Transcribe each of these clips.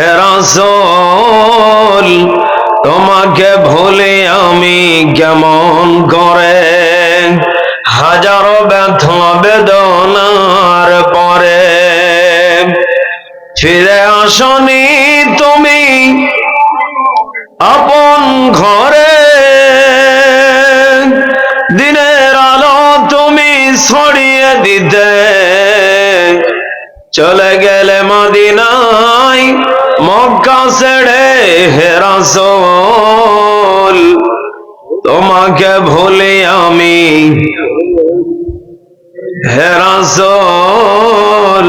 হে রাসূল তোমাকে ভুলে আমি কেমন করে, হাজারো ব্যথা বেদনার পরে ফিরে আসনি তুমি আপন ঘরে, দিনের আলো তুমি ছড়িয়ে দিতে চলে গেলে মদিনায় মক্কা ছেড়ে। হে রাসূল তোমাকে ভুলি আমি, হে রাসূল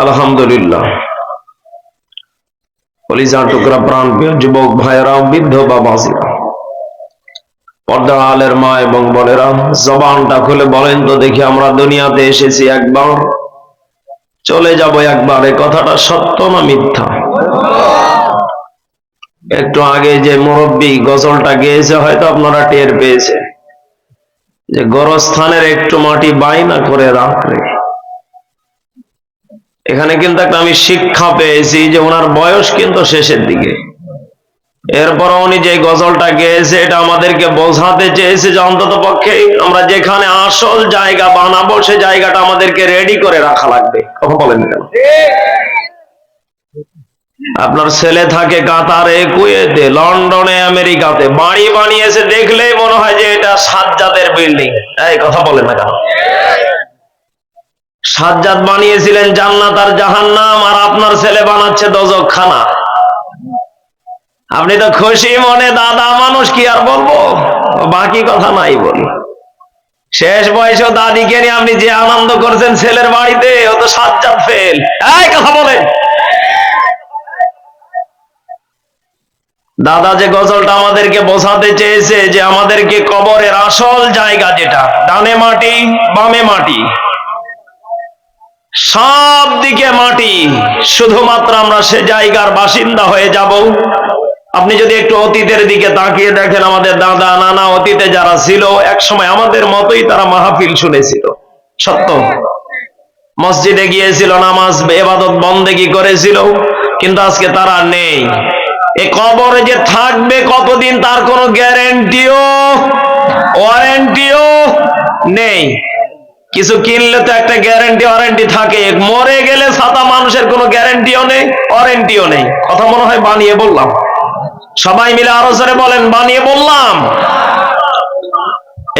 আলহামদুলিল্লাহ। কলিজার টুকরা প্রাণ প্রিয় যুবক ভাইয়েরা, বৃদ্ধ বাবাজিরা, পর্দার আলের মা এবং বোনেরা, জবানটা খুলে বলেন তো দেখি, আমরা দুনিয়াতে এসেছি একবার, চলে যাব একবার, এই কথাটা সত্য না মিথ্যা? একটু আগে যে মুরব্বী গজলটা গেয়েছে হয়তো আপনারা টের পেয়েছে যে গোরস্থানের একটু মাটি বাইনা করে রাখলে। এখানে কিন্তু একটা আমি শিক্ষা পেয়েছি যে ওনার বয়স কিন্তু শেষের দিকে, এরপর উনি যে গজলটা গেয়েছে এটা আমাদেরকে বোঝাতে চেয়েছে যে অন্তত পক্ষে আমরা যেখানে আসল জায়গা বানাবো সে জায়গাটা আমাদেরকে রেডি করে রাখা লাগবে। কথা বলেন কেন? আপনার ছেলে থাকে কাতারে, কুয়েতে, লন্ডনে, আমেরিকাতে, বাড়ি বানিয়েছে, দেখলেই মনে হয় যে এটা সাজ্জাদের বিল্ডিং। এই কথা বলেন না কেন? সাজ্জাদ বানিয়েছিলেন জান্নাত আর জাহান্নাম, আর আপনার ছেলে বানাচ্ছে দোজখখানা। আপনি তো খুশি মনে, দাদা মানুষ, কি আর বলবো, বাকি কথা নাই বলি। শেষ বয়সে দাদিকে নিয়ে আপনি যে আনন্দ করছেন ছেলের বাড়িতে, ও তো সাজ্জাদ ফেল। এই কথা বলেন। দাদা যে গজলটা আমাদেরকে বোঝাতে চেয়েছে যে আমাদেরকে কবরের আসল জায়গা যেটা, ডানে মাটি বামে মাটি, সব দিকে মাটি, শুধুমাত্র আমরা সে জায়গার বাসিন্দা হয়ে যাব। আপনি যদি একটু অতীতের দিকে তাকিয়ে দেখেন, আমাদের দাদা নানা অতীতে যারা ছিল এক সময় আমাদের মতোই তারা মাহফিল শুনেছিল, সত্য, মসজিদে গিয়েছিল, নামাজ ইবাদত বন্দেগী করেছিল, কিন্তু আজকে তারা নেই। এই কবরে যে থাকবে কতদিন তার কোনো গ্যারান্টিও ওয়ারেন্টিও নেই। কিছু কিনলে তো একটা গ্যারান্টি ওয়ারেন্টি থাকে, মরে গেলে ছাতা মানুষের কোনো গ্যারান্টিও নেই ওয়ারেন্টিও নেই। কথা মনে হয় বানিয়ে বললাম? সবাই মিলে আরো জোরে বলেন, বানিয়ে বললাম?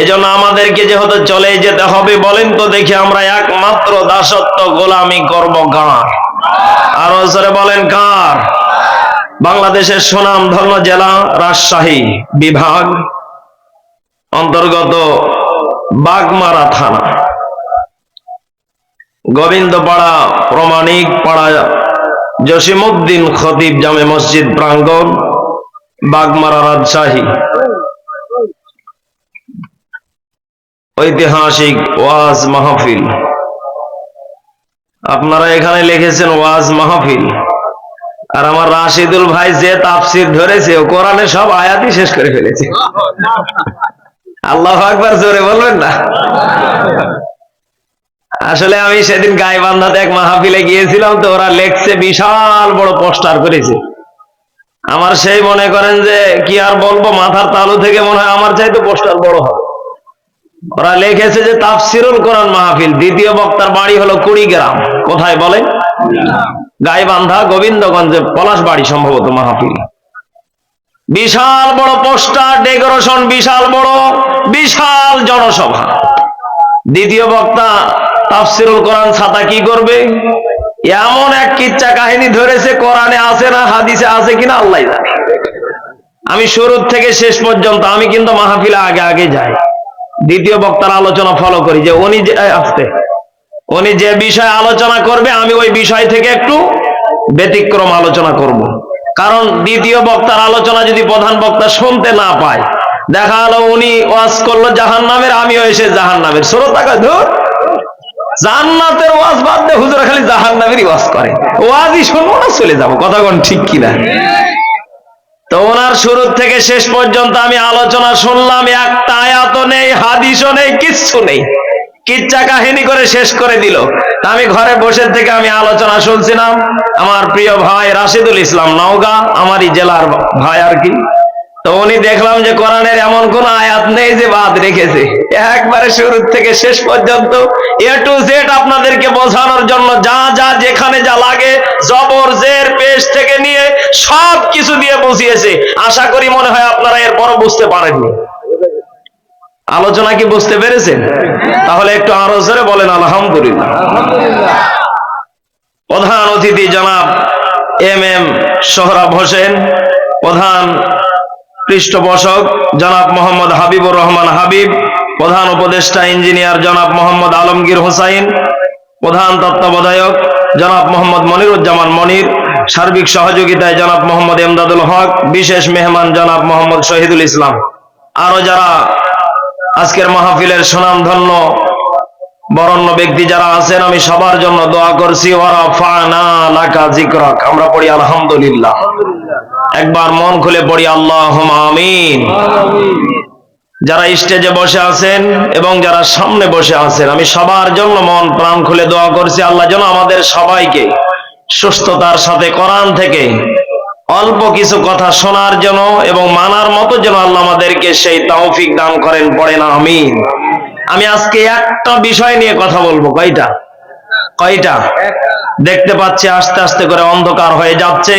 এজন্য আমাদেরকে যেহেতু চলে যেতে হবে, বলেন তো দেখি আমরা একমাত্র দাসত্ব গোলামি করব কার? আরো জোরে বলেন কার? বাংলাদেশের সুনামধন্য জেলা রাজশাহী বিভাগ অন্তর্গত বাগমারা থানা, গোবিন্দপাড়া প্রমাণিক পাড়া, জসিমউদ্দিন খতিব জামে মসজিদ প্রাঙ্গণ, বাগমারা, রাজশাহী। ঐতিহাসিক ওয়াজ মাহফিল। আপনারা এখানে লিখেছেন ওয়াজ মাহফিল, আর আমার রাশিদুল ভাই যে তাফসির ধরেছে ও কোরআনে সব আয়াতই শেষ করে ফেলেছে। আল্লাহু আকবার, জোরে বলবেন না? আসলে আমি সেদিন গাইবান্ধাতে এক মাহফিলে গিয়েছিলাম, তো ওরা লেখছে, বিশাল বড় পোস্টার করেছে। আমার সেই মনে করেন যে কি আর বলবো, মাথার তালু থেকে মনে হয় আমার চাইতে পোস্টার বড় হবে। ওরা লিখেছে যে তাফসিরুল কোরআন মাহফিল, দ্বিতীয় বক্তার বাড়ি হলো কুড়িগ্রাম। কোথায় বলেন? গাইবান্ধা গোবিন্দগঞ্জে পলাশবাড়ি সম্ভবত মাহফিল। বিশাল বড় পোস্টার, ডেকোরেশন বিশাল বড়, বিশাল জনসভা। দ্বিতীয় বক্তা তাফসিরুল কোরআন ছাতা কি করবে, এমন এক কিচ্ছা কাহিনী ধরেছে, কোরআনে আছে না হাদিসে আছে কিনা আল্লাহ জানে। আমি শুরু থেকে শেষ পর্যন্ত, আমি কিন্তু মাহফিলে আগে আগে যাই, দ্বিতীয় বক্তার আলোচনা ফলো করি, যে উনি যে বিষয়ে আলোচনা করবে আমি ওই বিষয় থেকে একটু ব্যতিক্রম আলোচনা করব। কারণ দ্বিতীয় বক্তার আলোচনা যদি প্রধান বক্তা শুনতে না পায়, দেখা হলো উনি ওয়াজ করলো জাহান্নামের, আমিও এসে জাহান্নামের। শ্রোতা ধর, জান্নাতের ওয়াজ বাদ দিয়ে হুজুর খালি জাহান্নামেরই ওয়াজ করে, ওয়াজই শুনবো না, চলে যাবো। কথা কোন ঠিক কিনা? তো ওনার শুরু থেকে শেষ পর্যন্ত আমি আলোচনা শুনলাম, একটা আয়াতও নেই, হাদিসও নেই, কিচ্ছু নেই। কিচ্ছা কাহিনী করে শেষ করে দিল। আমি ঘরে বসে থেকে আমি আলোচনা শুনছিলাম, আমার প্রিয় ভাই রাশিদুল ইসলাম নওগাঁ, আমারই জেলার ভাই আর কি। তো উনি দেখলাম যে কোরআনের এমন কোন আয়াত নেই যে বাদ রেখেছে, একবারে শুরু থেকে শেষ পর্যন্ত এ টু জেড আপনাদেরকে বোঝানোর জন্য যা যা যেখানে যা লাগে জবর জের পেশ থেকে নিয়ে সব কিছু দিয়ে বুঝিয়েছে। আশা করি মনে হয় আপনারা এরপরও বুঝতে পারেননি। আলোচনা কি বুঝতে পেরেছেন? তাহলে একটু আরো জোরে বলেন আলহামদুলিল্লাহ। প্রধান অতিথি জনাব এম সোহরাব হোসেন, প্রধান পৃষ্ঠপোষক জনাব মোহাম্মদ হাবিবুর রহমান হাবিব, প্রধান উপদেষ্টা ইঞ্জিনিয়ার জনাব মোহাম্মদ আলমগীর হোসাইন, প্রধান তত্ত্বাবধায়ক জনাব মোহাম্মদ মনিরুজ্জামান মনির, সার্বিক সহযোগিতায় জনাব মোহাম্মদ এমদাদুল হক, বিশেষ মেহমান জনাব মোহাম্মদ শহীদুল ইসলাম। আরো যারা আজকের মাহফিলের সুনামধন্য বরেণ্য ব্যক্তি যারা আছেন, আমি সবার জন্য দোয়া করছি। ওয়ারাফানা লাকা যিকরাক, আমরা পড়ি আলহামদুলিল্লাহ। একবার মন খুলে পড়ি আল্লাহুম্মা আমিন। যারা স্টেজে বসে আছেন এবং যারা সামনে বসে আছেন, আমি সবার জন্য মন প্রাণ খুলে দোয়া করছি আল্লাহ যেন আমাদের সবাইকে সুস্থতার সাথে কোরআন থেকে অল্প কিছু কথা শোনার জন্য এবং মানার মতো যেন আল্লাহ আমাদেরকে সেই তৌফিক দান করেন, পড়েন আমিন। আমি আজকে একটা বিষয় নিয়ে কথা বলবো। কয়টা দেখতে পাচ্ছি আস্তে আস্তে করে অন্ধকার হয়ে যাচ্ছে।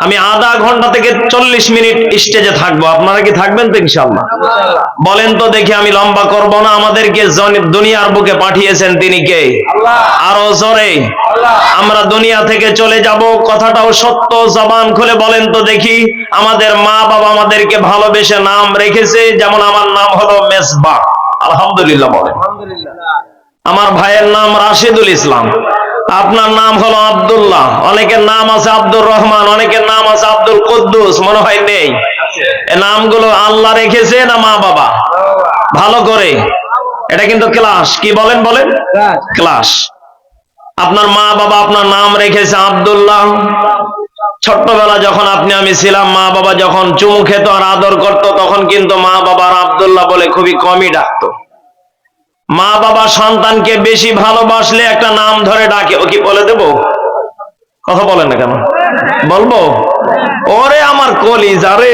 আমি আধা ঘন্টা থেকে 40 মিনিট স্টেজে থাকবো, আপনারা কি থাকবেন তো ইনশাআল্লাহ? বলেন তো দেখি, আমি লম্বা করব না। আমাদেরকে দুনিয়ার বুকে পাঠিয়েছেন তিনি কে? আরো জোরে। আমরা দুনিয়া থেকে চলে যাব, কথাটাও সত্য। জবান খুলে বলেন তো দেখি, আমাদের মা বাবা আমাদেরকে ভালোবেসে নাম রেখেছে, যেমন আমার নাম হলো মেজবা, আলহামদুলিল্লাহ বলেন। আমার ভাইয়ের নাম রাশিদুল ইসলাম, আপনার নাম হলো আব্দুল্লাহ, অনেকের নাম আছে আব্দুর রহমান, অনেকের নাম আছে আব্দুল কুদ্দুস, মনে হয় নেই। এই নামগুলো আল্লাহ রেখেছে না মা বাবা? ভালো করে, এটা কিন্তু ক্লাস। কি বলেন বলেন? ক্লাস। আপনার মা বাবা আপনার নাম রেখেছে আব্দুল্লাহ। ছোট্টবেলা যখন আপনি আমি ছিলাম, মা বাবা যখন চুমু খেত আর আদর করত, তখন কিন্তু মা বাবার আব্দুল্লাহ বলে খুবই কমই ডাকতো। মা বাবা সন্তানকে বেশি ভালোবাসলে একটা নাম ধরে ডাকে, ও কি বলে দেব? কথা বলেন না কেন? বলবো, ওরে আমার কলিজা রে।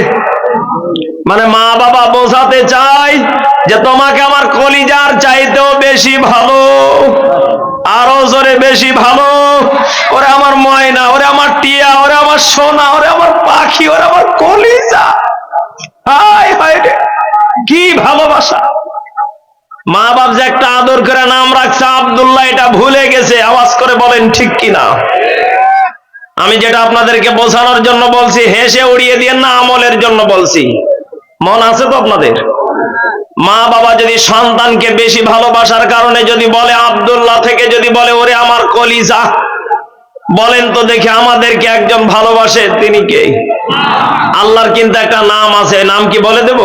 মানে মা বাবা বোঝাতে চাই যে তোমাকে আমার কলিজার চাইতেও বেশি ভালো, আরো জোরে বেশি ভালো। ওরে আমার ময়না, ওরে আমার টিয়া, ওরে আমার সোনা, ওরে আমার পাখি, ওরে আমার কলিজা। হায় হায় রে, কি ভালোবাসা! মা বাপ যে একটা আদর করে নাম রাখছে আব্দুল্লাহ, এটা ভুলে গেছে। আওয়াজ করে বলেন ঠিক কিনা? আমি যেটা আপনাদেরকে বোঝানোর জন্য বলছি, হেসে উড়িয়ে দিয়ে না, আমলের জন্য বলছি। মন আছে তো আপনাদের? মা বাবা যদি সন্তানকে বেশি ভালোবাসার কারণে যদি বলে আব্দুল্লাহ থেকে যদি বলে ওরে আমার কলিজা, বলেন তো দেখি আমাদেরকে একজন ভালোবাসে, তিনি কে? আল্লাহর কিন্তু একটা নাম আছে, নাম কি বলে দেব?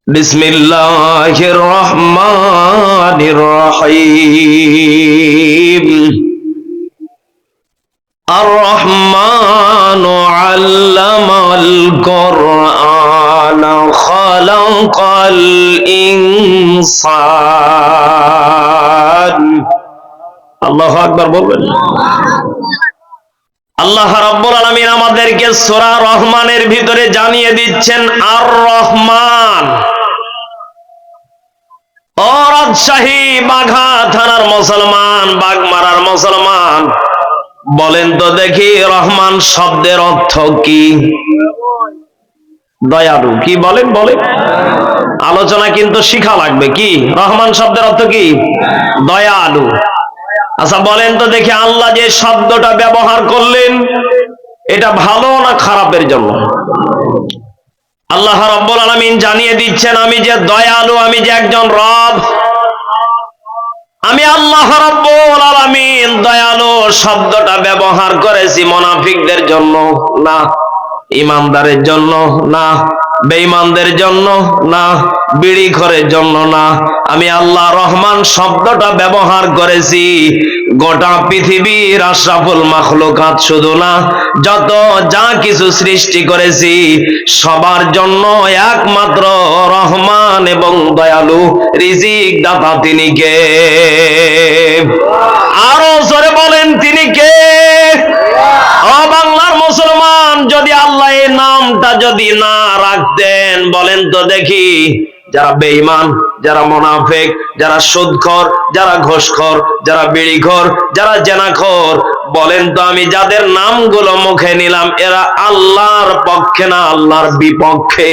বিসমিল্লাহির রহমানির রহিম। আর রহমানু আল্লামাল কুরআন খালাকাল ইনসান। আল্লাহু আকবার বলবেন। আল্লাহ রাব্বুল আলামিন আমাদেরকে সূরা রহমানের ভিতরে জানিয়ে দিচ্ছেন আর রহমান। ও রাজশাহী বাঘা থানার মুসলমান, বাগমারার মুসলমান, বলেন তো দেখি রহমান শব্দের অর্থ কি? দয়ালু। কি বলেন? বলেন। আলোচনা কিন্তু শিখা লাগবে। কি রহমান শব্দের অর্থ কি? দয়ালু। আচ্ছা বলেন তো দেখি, আল্লাহ যে শব্দটা ব্যবহার করলেন, এটা ভালো না খারাপের জন্য? আল্লাহ রাব্বুল আলামিন জানিয়ে দিচ্ছেন আমি যে দয়ালু, আমি যে একজন রব, আমি আল্লাহ রাব্বুল আলামিন দয়ালু শব্দটা ব্যবহার করেছি মুনাফিকদের জন্য না, ইমানদারের জন্য না, বেঈমানদের জন্য না, বিড়িখোরের জন্য না। আমি আল্লাহ রহমান শব্দটা ব্যবহার করেছি গোটা পৃথিবীর আশরাফুল মাখলুকাত শুধু না, যত যা কিছু সৃষ্টি করেছি সবার জন্য একমাত্র রহমান এবং দয়ালু রিজিক দাতা তিনি কে? আরো জোরে বলেন তিনি কে? ও বাংলার মুসলমান, যদি আল্লাহ এই নামটা যদি না রাখতেন, বলেন তো দেখি, যারা বেঈমান, যারা মুনাফিক, যারা সুদখোর, যারা ঘুষখোর, যারা বিড়িখোর, যারা জেনাখোর, বলেন তো আমি যাদের নামগুলো মুখে নিলাম এরা আল্লাহর পক্ষে না আল্লাহর বিপক্ষে?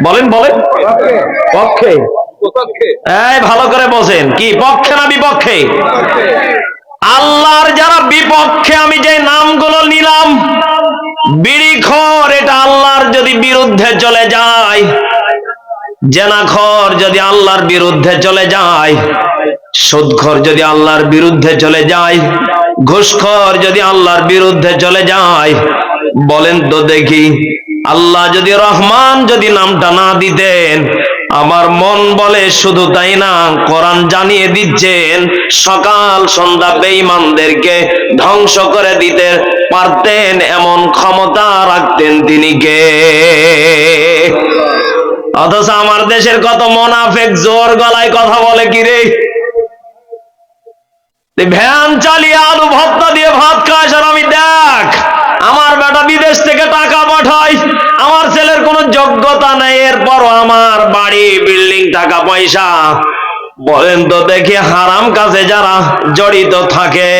বলেন বলেন, পক্ষে। এই ভালো করে বসেন, কি পক্ষে না বিপক্ষে? আল্লাহর যারা বিপক্ষে আমি যে নামগুলো নিলাম, বিড়িখোর এটা আল্লাহর যদি বিরুদ্ধে চলে যায়, জেনাখোর যদি আল্লাহর বিরুদ্ধে চলে যায়, সুদখোর যদি আল্লাহর বিরুদ্ধে চলে যায়, ঘুষখোর যদি আল্লাহর বিরুদ্ধে চলে যায়, বলেন তো দেখি, আল্লাহ যদি রহমান যদি নামটা না দিতেন, আমার মন বলে শুধু তাই না, কোরআন জানিয়ে দিচ্ছেন সকাল সন্ধ্যা বেঈমানদেরকে ধ্বংস করে দিতে পারতেন, এমন ক্ষমতা রাখতেন তিনি কে? অথচ আমার দেশের কত মুনাফিক জোর গলায় কথা বলে, কি রে ভ্যান চালিয়ে আলু ভর্তা দিয়ে ভাত খাস, আর আমি দেখ আমার বেটা বিদেশ থেকে টাকা পাঠাই, আমার ছেলের কোনো যোগ্যতা নেই, এরপরও আমার বাড়ি বিল্ডিং টাকা পয়সা। বলেন তো দেখি, হারাম কাজে যারা জড়িত থাকে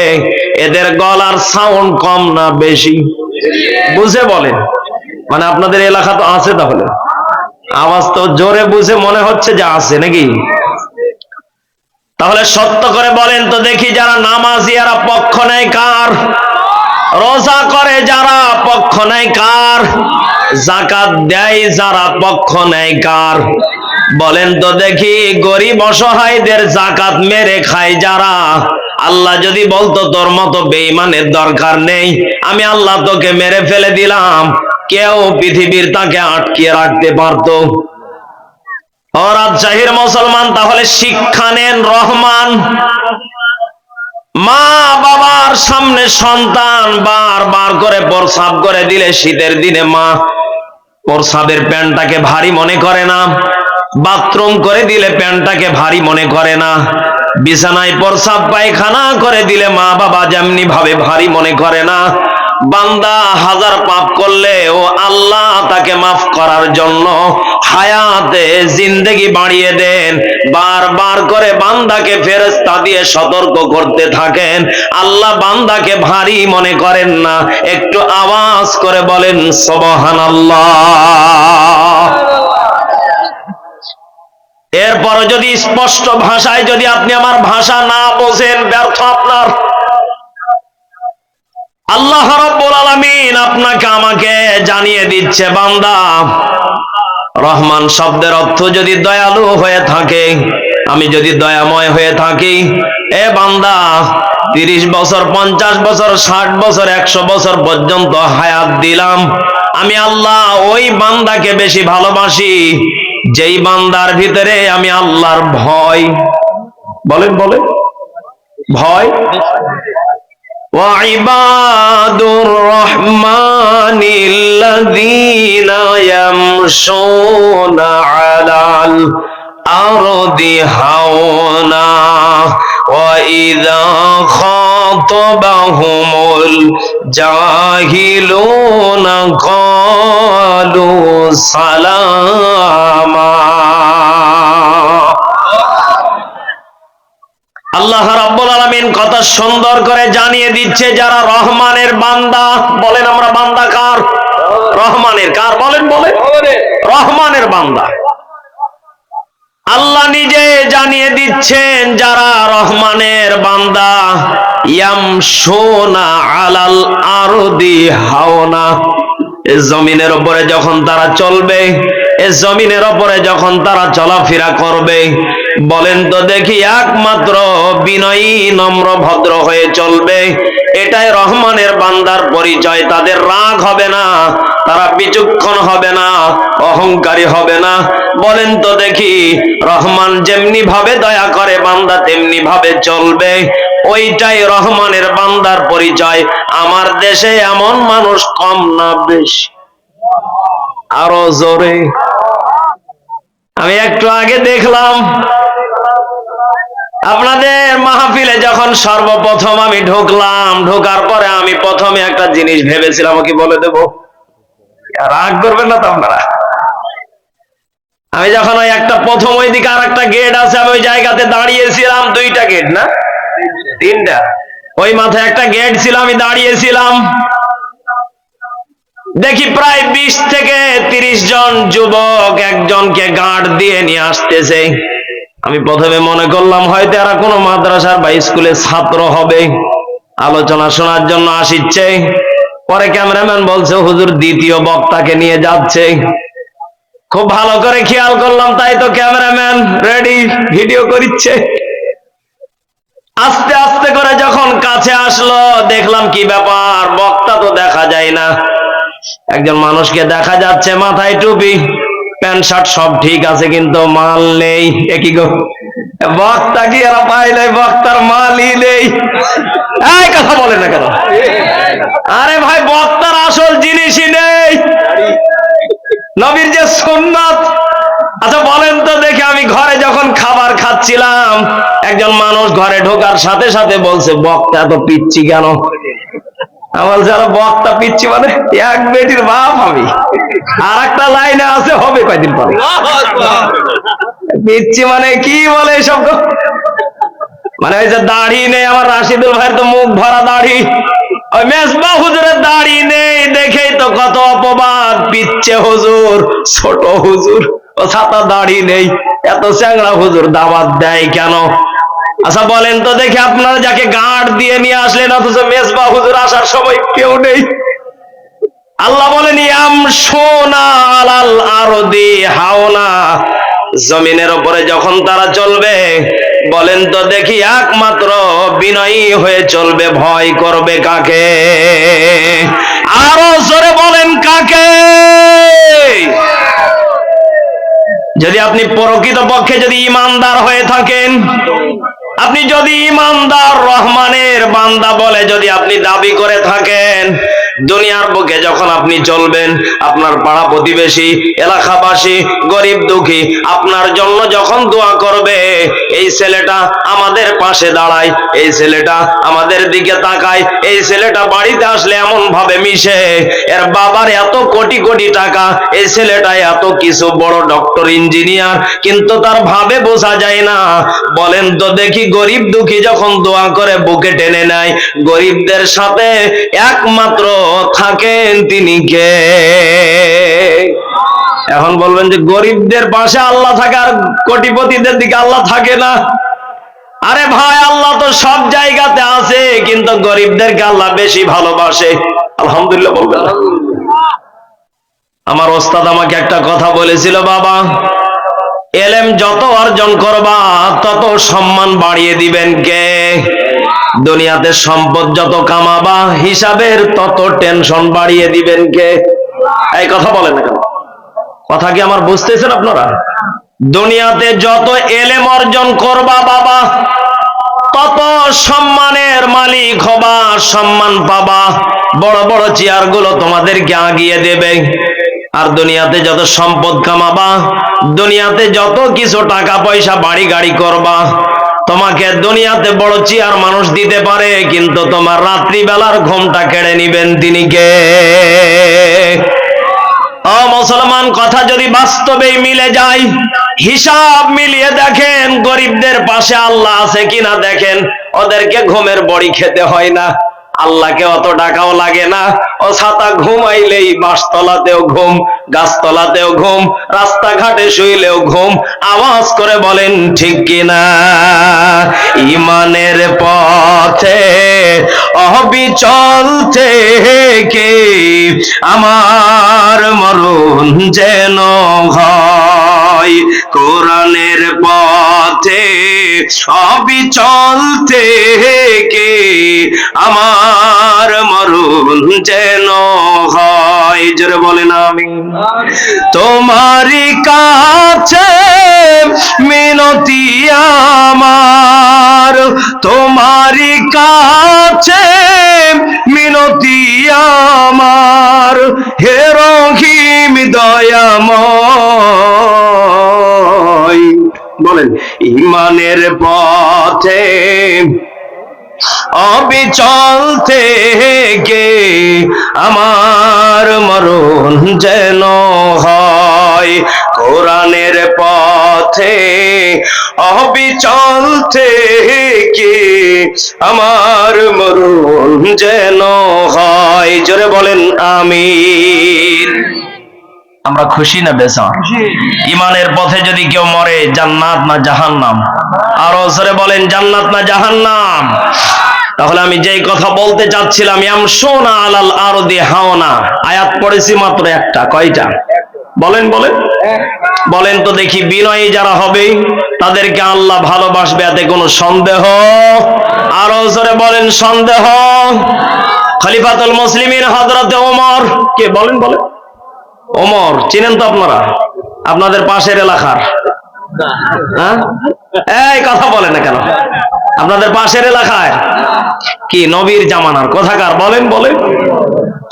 এদের গলার সাউন্ড কম না বেশি? বুঝে বলেন, মানে আপনাদের এলাকা তো আছে, তাহলে আওয়াজ তো জোরে বুঝে মনে হচ্ছে যে আছে নাকি? তাহলে সত্য করে বলেন তো দেখি, যারা নামাজি এরা পক্ষ নেয় কার? রোজা করে যারা পক্ষ নেয় কার? যাকাত দেয় যারা পক্ষ নেয় কার? বলেন তো দেখি, গরিব অসহায়দের যাকাত মেরে খায় যারা, আল্লাহ যদি বলতো তোর মতো বেঈমানের দরকার নেই, আমি আল্লাহ তোকে মেরে ফেলে দিলাম, কেউ পৃথিবীর তাকে আটকিয়ে রাখতে পারতো? ও রাজশাহীর মুসলমান, তাহলে শিক্ষা নেন রহমান। মা বাবার সামনে সন্তান বারবার করে প্রস্রাব করে দিলে শীতের দিনে মা প্রস্রাবের প্যান্টটাকে ভারী মনে করে না, বাথরুম করে দিলে প্যান্টটাকে ভারী মনে করে না, বিছানায় প্রস্রাব পায়খানা করে দিলে মা বাবা যেমনি ভাবে ভারী মনে করে না। বান্দা হাজার পাপ করলে ও আল্লাহ তাকে মাফ করার জন্য হায়াতে জিন্দেগি বাড়িয়ে দেন, বারবার করে বান্দাকে ফেরেশতা দিয়ে সতর্ক করতে থাকেন, আল্লাহ বান্দাকে ভারী মনে করেন না। একটু আওয়াজ করে বলেন সুবহানাল্লাহ। এরপর যদি স্পষ্ট ভাষায় যদি আপনি আমার ভাষা না বোঝেন, ব্যর্থ আপনার। আল্লাহ রাব্বুল আলামিন আপনাকে আমাকে জানিয়ে দিচ্ছে, বান্দা রহমান শব্দের অর্থ যদি দয়ালু হয়ে থাকে, আমি যদি দয়াময় হয়ে থাকি, এ বান্দা 30 বছর 50 বছর 60 বছর 100 বছর পর্যন্ত হায়াত দিলাম, আমি আল্লাহ ওই বান্দাকে বেশি ভালোবাসি যেই বান্দার ভিতরে আমি আল্লাহর ভয়, বলেন বলেন, ভয়। وعباد الرحمن الذين يمشون على الأرض هونا وإذا خاطبهم الجاهلون قالوا سلاما। আল্লাহ রাব্বুল আলামিন কত সুন্দর করে জানিয়ে দিচ্ছে যারা রহমানের বান্দা। বলেন আমরা বান্দা কার? রহমানের। কার? বলেন বলেন, রহমানের বান্দা। আল্লাহ নিজে জানিয়ে দিচ্ছেন যারা রহমানের বান্দা, ইয়ামশুনা আলাল আরদি হাওনা, এই জমিনের উপরে যখন তারা চলবে, এই জমিনের উপরে যখন তারা চলাফেরা করবে, বলেন তো দেখি একমাত্র বিনয়ী নম্র ভদ্র হয়ে চলবে। এটাই রহমানের বান্দার পরিচয়। তাদের রাগ হবে না, তারা বিচক্ষণ হবে না, অহংকারী হবে না। বলেন তো দেখি, রহমান যেমনি ভাবে দয়া করে বান্দা তেমনি ভাবে চলবে, ওইটাই রহমানের বান্দার পরিচয়। আমার দেশে এমন মানুষ কম না বেশি? আরো জোরে। আমি একটু আগে দেখলাম আপনাদের মাহফিলে যখন সর্বপ্রথম আমি ঢুকলাম, ঢোকার পরে আমি প্রথমে একটা জিনিস ভেবেছিলাম, কি বলে দেব, রাগ করবেন না তো আপনারা। আমি যখন ওই একটা প্রথম ওইদিকে আর একটা গেট আছে, আমি ওই জায়গাতে দাঁড়িয়েছিলাম, দুইটা গেট না তিনটা, ওই মাথায় একটা গেট ছিল, আমি দাঁড়িয়েছিলাম। দেখি প্রায় 20 থেকে 30 জন যুবক একজনকে গার্ড দিয়ে নিয়ে আসতেছে। আমি প্রথমে মনে করলাম হয়তো এরা কোনো মাদ্রাসার বা স্কুলের ছাত্র হবে, আলোচনা শোনার জন্য আসিচ্ছে। পরে ক্যামেরাম্যান বলছে হুজুর দ্বিতীয় বক্তাকে নিয়ে যাচ্ছে। খুব ভালো করে খেয়াল করলাম, তাই তো ক্যামেরাম্যান রেডি, ভিডিও করিচ্ছে। আস্তে আস্তে করে যখন কাছে আসলো, দেখলাম কি ব্যাপার, বক্তা তো দেখা যায় না। একজন মানুষকে দেখা যাচ্ছে, মাথায় টুপি, প্যান্ট শার্ট সব ঠিক আছে, কিন্তু মাল নেই। একই গো, বক্তা কি এরা পাইলে, বক্তার মালই নেই। এই কথা বলে না কেন? আরে ভাই, বক্তার আসল জিনিসই নেই, নবীর যে সুন্নাত। আচ্ছা বলেন তো দেখি, আমি ঘরে যখন খাবার খাচ্ছিলাম, একজন মানুষ ঘরে ঢোকার সাথে সাথে বলছে বক্তা এত পিচ্ছি কেন? আমার যারা বক্তা পিচ্ছি মানে এক বেটির বাপ আমি। আর একটা লাইনে আছে, হবে কয়দিন পরে। পিচ্ছি মানে কি বলে এসব? মানে ওই যে দাড়ি নেই, আমার রাশিদুল ভাইয়ের তো মুখ ভরা দাড়ি, ওই মেজবা হুজুরের দাড়ি নেই দেখেই তো কত অপবাদ। পিচ্ছে হুজুর, ছোট হুজুর, ও ছাতা দাড়ি নেই, এত চ্যাংড়া হুজুর দাওয়াত দেয় কেন? আচ্ছা বলেন তো দেখি, আপনারা যাকে গার্ড দিয়ে নিয়ে আসলেন, অথচ মেজবা হুজুর আসার সময় কেউ নেই। আল্লাহ বলেন ইয়ামশুনা আলাল আরদি হাওনা, জমিনের উপরে যখন তারা চলবে, বলেন তো দেখি একমাত্র বিনয়ী হয়ে চলবে। ভয় করবে কাকে? আরো জোরে বলেন কাকে? যদি আপনি প্রকৃতপক্ষে যদি ইমানদার হয়ে থাকেন, আপনি যদি ইমানদার রহমানের বান্দা বলে যদি আপনি দাবি করে থাকেন, দুনিয়ার বুকে যখন আপনি চলবেন, আপনার পাড়া প্রতিবেশী, এলাকাবাসী, গরিব দুঃখী আপনার জন্য যখন দোয়া করবে, এই ছেলেটা আমাদের পাশে দাঁড়ায়, এই ছেলেটা আমাদের দিকে তাকায়, এই ছেলেটা বাড়িতে আসলে এমন ভাবে মিশে, এর বাবার এত কোটি কোটি টাকা, এই ছেলেটা এত কিছু, বড় ডক্টর, ইঞ্জিনিয়ার, কিন্তু তার ভাবে বোঝা যায় না। বলেন তো দেখি, গরিব দুঃখী যখন দোয়া করে বুকে টেনে নেয়, গরিবদের সাথে একমাত্র থাকেন তিনি কে? এখন বলবেন যে গরিবদের পাশে আল্লাহ থাকে আর কোটিপতিদের দিকে আল্লাহ থাকে না। আরে ভাই, আল্লাহ তো সব জায়গাতে আছে, কিন্তু গরিবদেরকে আল্লাহ বেশি ভালোবাসে। আলহামদুলিল্লাহ বলবেন। আমার ওস্তাদ আমাকে একটা কথা বলেছিল, বাবা এলেম যত অর্জন করবা তত সম্মান বাড়িয়ে দিবেন কে? দুনিয়াতে সম্পদ যত কামাবা হিসাবের তত টেনশন বাড়িয়ে দিবেন কে? এই কথা বলেন না কেন? কথা কি আমার বুঝতেছেন আপনারা? দুনিয়াতে যত এলেম অর্জন করবা বাবা, তত সম্মানের মালিক হবা, সম্মান পাবা, বড় বড় চেয়ার গুলো তোমাদেরকে আগিয়ে দেবে। আর দুনিয়াতে যত সম্পদ কামাবা, দুনিয়াতে যত কিছু টাকা পয়সা বাড়ি গাড়ি করবা, তোমাকে দুনিয়াতে বড় চেয়ার মানুষ দিতে পারে, কিন্তু তোমার রাত্রিবেলার ঘুমটা কেড়ে নিবেন তিনি কে? ও মুসলমান, কথা যদি বাস্তবেই মিলে যায়, হিসাব মিলিয়ে দেখেন গরিবদের পাশে আল্লাহ আছে কিনা দেখেন। ওদেরকে ঘুমের বড়ি খেতে হয় না, আল্লাহকে অত টাকাও লাগে না। ও ছাতা ঘুমাইলেই বাসতলাতেও ঘুম, গাছতলাতেও ঘুম, রাস্তাঘাটে শুইলেও ঘুম। আওয়াজ করে বলেন ঠিক কিনা? ইমানের পথে অবিচল থেকে আমার মরণ যেন হয় কোরআনের পথে অবিচল থেকে আমার মরণ যেন হয়। জোরে বলেন আমিন। তোমারই কাছে মিনতি আমার, তোমারই কাছে মিনতি আমার, হে রহিম দয়াময়। বলেন ঈমানের পথে অবিচল থেকে আমার মরণ যেন হয় কোরআনের পথে অবিচল থেকে আমার মরণ যেন হয়। জোরে বলেন আমিন। আমরা খুশি না বেজার? ঈমানের পথে যদি কেউ মরে জান্নাত না জাহান্নাম? আরো জোরে বলেন জান্নাত না জাহান্নাম? তাহলে আমি যেই কথা বলতে চাচ্ছিলাম, ইয়ামশুনা আলাল আরদি হাওনা, আয়াত পড়েছি মাত্র একটা। কয়টা? বলেন বলেন বলেন তো দেখি। বিনয়ী যারা হবে তাদেরকে আল্লাহ ভালোবাসবে, এতে কোনো সন্দেহ? আরো জোরে বলেন সন্দেহ? খলিফাতুল মুসলিমিন হযরতে ওমর কে? বলেন বলেন। ওমর চিনেন তো আপনারা? আপনাদের পাশের এলাকার? হ্যাঁ, এই কথা বলে না কেন? আপনাদের পাশের এলাকায় কি নবীর জামানার কথাকার? বলেন বলেন।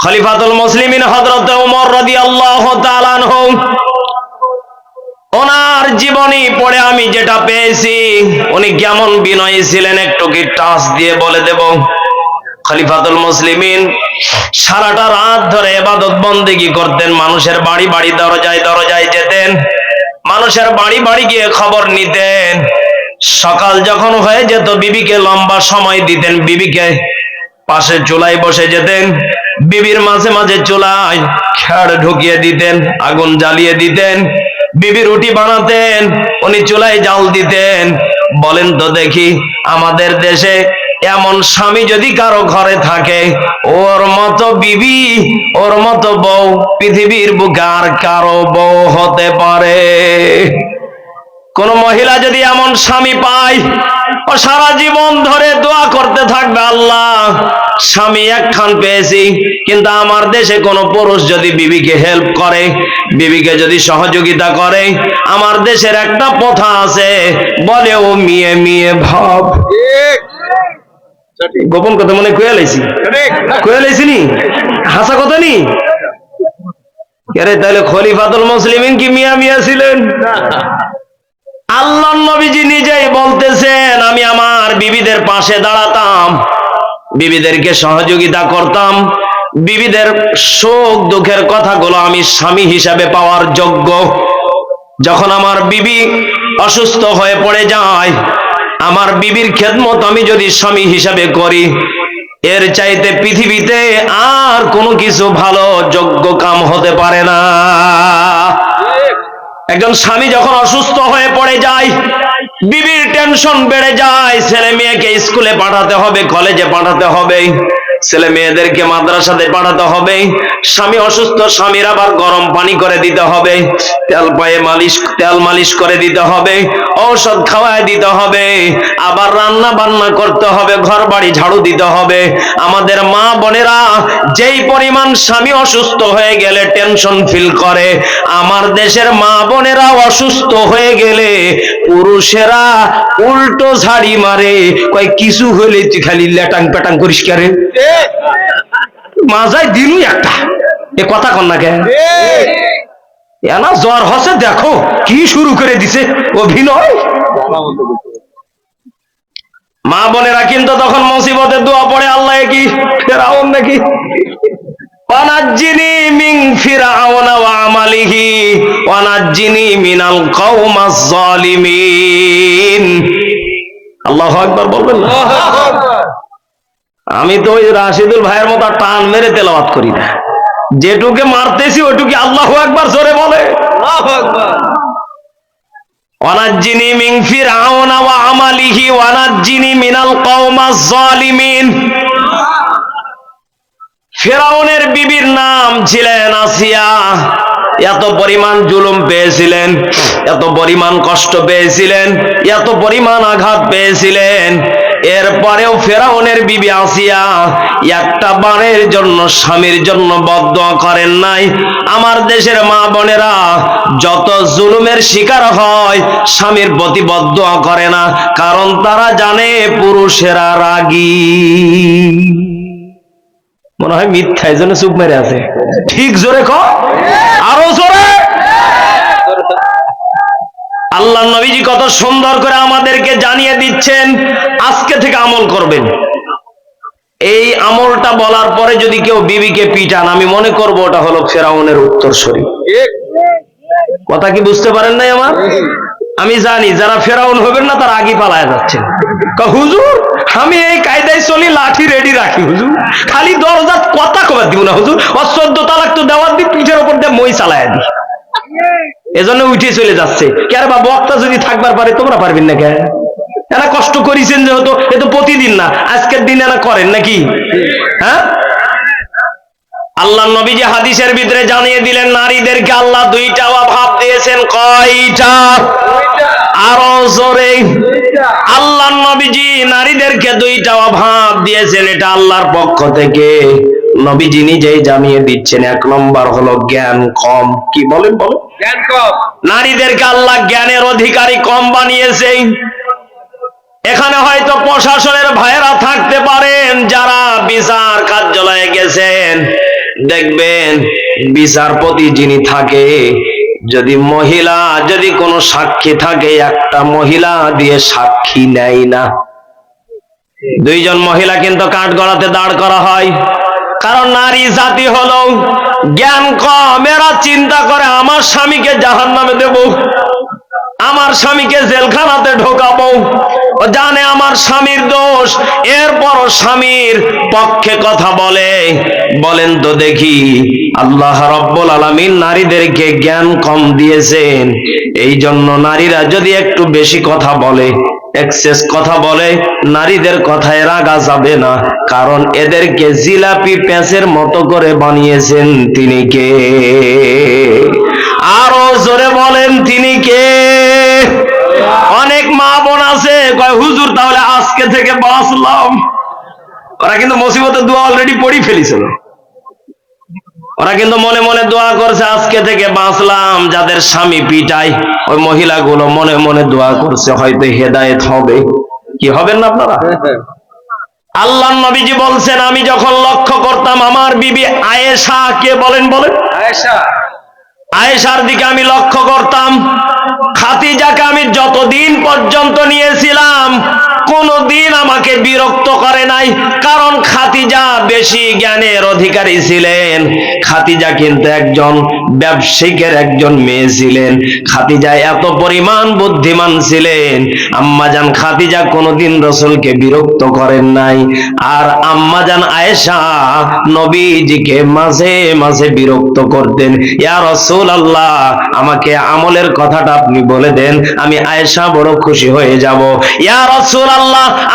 খলিফাতুল মুসলিমিন হযরত ওমর রাদিয়াল্লাহু তাআলা আনহু, ওনার জীবনী পড়ে আমি যেটা পেয়েছি, উনি কেমন বিনয়ী ছিলেন একটু কি টাচ দিয়ে বলে দেব। খলিফাতুল মুসলিমিন সারাটা রাত ধরে ইবাদত বন্দেগী করতেন, মানুষের বাড়ি বাড়ি দরজায় দরজায় যেতেন, মানুষের বাড়ি বাড়ি গিয়ে খবর নিতেন। সকাল যখন হয়ে যেত বিবিকে লম্বা সময় দিতেন, বিবিকে পাশে চুলায় বসে যেতেন, বিবির মাঝে মাঝে চুলায় খেড় ঢুকিয়ে দিতেন, আগুন জ্বালিয়ে দিতেন, বিবি রুটি বানাতেন, উনি চুলায় জাল দিতেন। বলেন তো দেখি, আমাদের দেশে এমন স্বামী যদি কারো ঘরে থাকে, ওর মতো বিবি, ওর মতো বউ পৃথিবীর বুকে আর কারো বউ হতে পারে? কোন মহিলা যদি এমন স্বামী পায়, ও সারা জীবন ধরে দোয়া করতে থাকবে, আল্লাহ স্বামী একখান পেয়েছি। কিন্তু আমার দেশে কোন পুরুষ যদি বিবিকে হেল্প করে, বিবিকে যদি সহযোগিতা করে, আমার দেশের একটা প্রথা আছে, বলে ও মিয়ে মিয়ে ভাব। গোপন কথা মনে কয়ালাইছি, কয়ালাইছি নি? হাসা কথা নি? আরে তাহলে খলিফাতুল মুসলিমিন কি মিয়া মিয়া ছিলেন? আল্লাহর নবীজি নিজেই বলতেছেন, আমি আমার বিবিদের পাশে দাঁড়াতাম, বিবিদেরকে সহযোগিতা করতাম, বিবিদের সুখ দুঃখের কথাগুলো আমি স্বামী হিসাবে পাওয়ার যোগ্য। যখন আমার বিবি অসুস্থ হয়ে পড়ে যায়, আমার বিবির খেদমত আমি যদি স্বামী হিসাবে করি, এর চাইতে পৃথিবীতে আর কোনো কিছু ভালো যোগ্য কাম হতে পারে না। একজন স্বামী যখন অসুস্থ হয়ে পড়ে যায়, বিবির টেনশন বেড়ে যায়, ছেলে মেয়েকে স্কুলে পাঠাতে হবে, কলেজে পাঠাতে হবে, ছেলে মেয়েদেরকে মাদ্রাসাতে পাঠাতে হবে, স্বামী অসুস্থ, স্বামীর আবার গরম পানি করে দিতে হবে, তেল মালিশ করে দিতে হবে, ঔষধ খাওয়ায় দিতে হবে, আবার রান্না বান্না করতে হবে, ঘর বাড়ি ঝাড়ু দিতে হবে। আমাদের মা বোনেরা যেই পরিমাণ স্বামী অসুস্থ হয়ে গেলে টেনশন ফিল করে, আমার দেশের মা বোনেরা অসুস্থ হয়ে গেলে পুরুষেরা উল্টো ঝাড়ি মারে, কয় কিছু হলে তুই খালি লেটাং পেটাং করিস করে, মাজায় দিনই একটা। এ কথা কন না কেন? এনা জ্বর হচ্ছে, দেখো কি শুরু করে দিছে অভিনয়। মা বোনেরা কিন্তু তখন মুসিবতে দোয়া পড়ে, আল্লাহ কি ফেরাউন নাকি, ওয়ানাজ্জিনি মিন ফিরআউনা ওয়া আমালিহি ওয়ানাজ্জিনি মিনাল কওমাজ জালিমিন। আল্লাহু আকবার বলবেন না? আমি তো ওই রাশিদুল ভাইয়ের মতো টান মেরে তেলাওয়াত করি না, যেটুকে মারতেছি ওইটুকু আল্লাহু আকবার জোরে বলে। আল্লাহু আকবার। ওয়ানাজ্জিনি মিন ফিরআউনা ওয়া আমালিহি ওয়ানাজ্জিনি মিনাল কওমাজ জালিমিন। ফেরাউনের বিবির নাম ছিলেন আসিয়া। এত পরিমাণ জুলুম পেয়েছিলেন, এত পরিমাণ কষ্ট পেয়েছিলেন, এত পরিমাণ আঘাত পেয়েছিলেন, এরপরেও ফেরাউনের বিবি আসিয়া একটা বারের জন্য স্বামীর জন্য বদদোয়া করেন নাই। আমার দেশের মা বোনেরা যত জুলুমের শিকার হয় স্বামীর প্রতি বদদোয়া করে না, কারণ তারা জানে পুরুষেরা রাগী। মনে হয় মিথ্যা, এই জন্য চুপ মেরে আছে। ঠিক জোরে ক, আরো জোরে। আল্লাহ নবীজি কত সুন্দর করে আমাদেরকে জানিয়ে দিচ্ছেন, আজকে থেকে আমল করবেন। এই আমলটা বলার পরে যদি কেউ বিবিকে পিটান, আমি মনে করব ওটা হলো ফেরাউনের উত্তরসূরি। কথা কি বুঝতে পারেন নাই আমার? আমি জানি যারা ফেরাউন হবেন না তারা আগে পালায় যাচ্ছেন। হুজুর আমি এই কায়দায় চলি, লাঠি রেডি রাখি হুজুর, খালি দরজা কথা কবার দিব না হুজুর, ও 14 তালাক তো দেওয়ার দিই, পিঠের উপর দিয়ে মই চালায় দিই, এজন্য উঠে চলে যাচ্ছে। কে বা বক্তা যদি থাকবার পারে, তোমরা পারবেন না? কে এরা কষ্ট করেছেন যেহেতু, এ তো প্রতিদিন না, আজকের দিন এরা করেন নাকি? হ্যাঁ, আল্লাহ নবীজি হাদিসের ভিতরে জানিয়ে দিলেন নারীদেরকে আল্লাহ দুইটা অভাব দিয়েছেন। কয়টা? আরো জোরে। আল্লাহ নবীজি নারীদেরকে দুইটা অভাব দিয়েছেন, এটা আল্লাহর পক্ষ থেকে নবীজি নিজেই জানিয়ে দিচ্ছেন। এক নম্বর হলো জ্ঞান কম। কি বলেন? বলেন, জ্ঞান কম। নারীদেরকে আল্লাহ জ্ঞানের অধিকারী কম বানিয়েছে। এখানে হয়তো প্রশাসনের ভাইয়েরা থাকতে পারেন, যারা বিচার কার্যালয়ে গেছেন, দেখবেন বিচারপতি যিনি থাকে, যদি মহিলা, যদি কোনো সাক্ষী থাকে, একটা মহিলা দিয়ে সাক্ষী নেয় না। দুইজন মহিলা কিন্তু কাঠ গড়াতে দাঁড় করা হয়, কারণ নারী জাতি হলো জ্ঞান কম। এরা চিন্তা করে আমার স্বামীকে জাহান্নামে দেব, আমার স্বামীকে জেলখানাতে ঢোকাবো, ও জানে আমার স্বামীর দোষ, এরপর স্বামীর পক্ষে কথা বলে। বলেন তো দেখি, আল্লাহ রাব্বুল আলামিন নারীদেরকে জ্ঞান কম দিয়েছেন, এই জন্য নারীরা যদি একটু বেশি কথা বলে, এক্সেস কথা বলে, নারীদের কথায় রাগা যাবে না, কারণ এদেরকে জিলাপি প্যাঁচের মতো করে বানিয়েছেন তিনি কে? আরো জোরে বলেন, তিনি কে? অনেক মা বোন আছে কয় হুজুর তাহলে আজকে থেকে বাঁচলাম। ওরা কিন্তু মুসিবতের দোয়া অলরেডি পড়ি ফেলেছিল, ওরা কিন্তু মনে মনে দোয়া করছে আজকে থেকে বাঁচলাম। যাদের স্বামী পিটায় ওই মহিলাগুলো মনে মনে দোয়া করছে হয়তো হেদায়েত হবে। কি হবেন না আপনারা? আল্লাহ নবীজি বলছেন, আমি যখন লক্ষ্য করতাম আমার বিবি আয়েশা, কে বলেন? বলেন, আয়েশা। আয়েশার দিকে আমি লক্ষ্য করতাম, খাদিজাকে আমি যতদিন পর্যন্ত নিয়েছিলাম কোনদিন আমাকে বিরক্ত করে নাই, কারণ খাদিজা বেশি জ্ঞানের অধিকারী ছিলেন। খাদিজা কিন্তু একজন ব্যবসায়িকের একজন মেয়ে ছিলেন। খাদিজা এত পরিমাণ বুদ্ধিমান ছিলেন, আম্মাজান খাদিজা কোনদিন রাসূলকে বিরক্ত করেন নাই। আর আম্মাজান আয়েশা নবীজিকে মাঝে মাঝে বিরক্ত করতেন। ইয়া রাসূলুল্লাহ, আমাকে আমলের কথাটা আপনি বলে দেন, আমি আয়েশা বড় খুশি হয়ে যাব। ইয়া রাসূলুল্লাহ,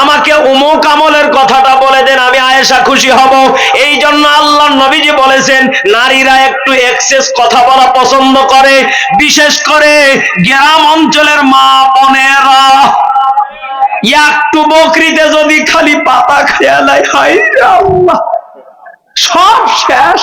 আমাকে অমুক আমলের কথাটা বলে দেন, আমি আয়েশা খুশি হব। এই জন্য আল্লাহ নবীজি বলেছেন, নারীরা একটু এক্সেস কথা বলা পছন্দ করে, বিশেষ করে গ্রাম অঞ্চলের মা বোনেরা। একটু বকরিতে যদি খালি পাতা খেয়াল হয়, হায় আল্লাহ, সব শেষ।